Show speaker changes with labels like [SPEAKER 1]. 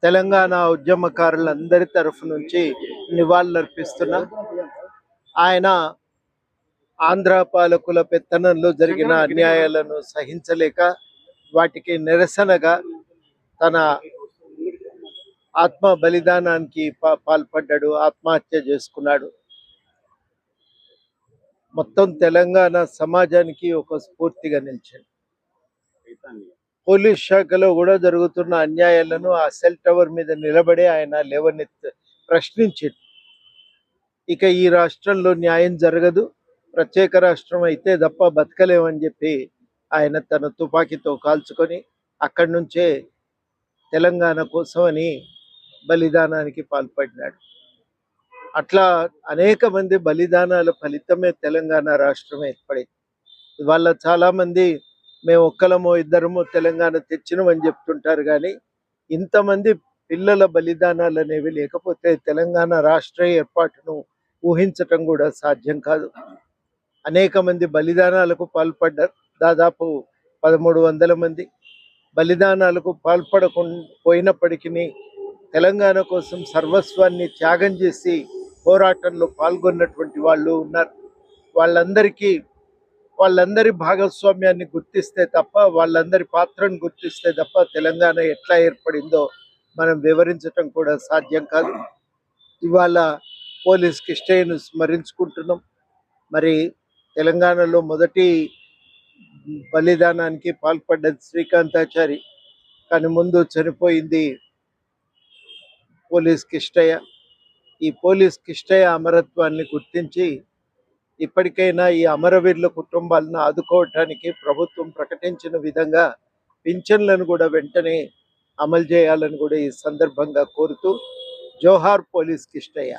[SPEAKER 1] తెలంగాణ ఉద్యమకారులందరి తరఫు నుంచి నివాళులర్పిస్తున్నా. ఆయన ఆంధ్ర పాలకుల పెత్తనంలో జరిగిన అన్యాయాలను సహించలేక వాటికి నిరసనగా తన ఆత్మ బలిదానానికి పాల్పడ్డాడు, ఆత్మహత్య చేసుకున్నాడు. మొత్తం తెలంగాణ సమాజానికి ఒక స్ఫూర్తిగా నిలిచాడు. పోలీస్ శాఖలో కూడా జరుగుతున్న అన్యాయాలను ఆ సెల్ టవర్ మీద నిలబడి ఆయన ప్రశ్నించాడు. ఇక ఈ రాష్ట్రంలో న్యాయం జరగదు, ప్రత్యేక రాష్ట్రం అయితే తప్ప బతకలేమని చెప్పి ఆయన తన తుపాకీతో కాల్చుకొని అక్కడి నుంచే తెలంగాణ కోసమని బలిదానానికి పాల్పడినాడు. అట్లా అనేక మంది బలిదానాల ఫలితమే తెలంగాణ రాష్ట్రం ఏర్పడింది. ఇవాళ చాలామంది మేము ఒక్కలమో ఇద్దరమో తెలంగాణ తెచ్చినామని చెప్తుంటారు, కానీ ఇంతమంది పిల్లల బలిదానాలు అనేవి లేకపోతే తెలంగాణ రాష్ట్ర ఏర్పాటును ఊహించటం కూడా సాధ్యం కాదు. అనేక మంది బలిదానాలకు పాల్పడ్డారు. దాదాపు 1300 మంది బలిదానాలకు పోయినప్పటికీ తెలంగాణ కోసం సర్వస్వాన్ని త్యాగం చేసి పోరాటంలో పాల్గొన్నటువంటి వాళ్ళు ఉన్నారు. వాళ్ళందరి భాగస్వామ్యాన్ని గుర్తిస్తే తప్ప, వాళ్ళందరి పాత్రను గుర్తిస్తే తప్ప తెలంగాణ ఎట్లా ఏర్పడిందో మనం వివరించటం కూడా సాధ్యం కాదు. ఇవాళ పోలీస్ కిష్టయ్యను స్మరించుకుంటున్నాం. మరి తెలంగాణలో మొదటి బలిదానానికి పాల్పడ్డది శ్రీకాంతాచారి, కానీ ముందు చనిపోయింది పోలీస్ కిష్టయ్య. ఈ పోలీస్ కిష్టయ్య అమరత్వాన్ని గుర్తించి ఇప్పటికైనా ఈ అమరవీరుల కుటుంబాలను ఆదుకోవటానికి ప్రభుత్వం ప్రకటించిన విధంగా పింఛన్లను కూడా వెంటనే అమలు చేయాలని కూడా ఈ సందర్భంగా కోరుతూ జోహార్ పోలీస్ కిష్టయ్య.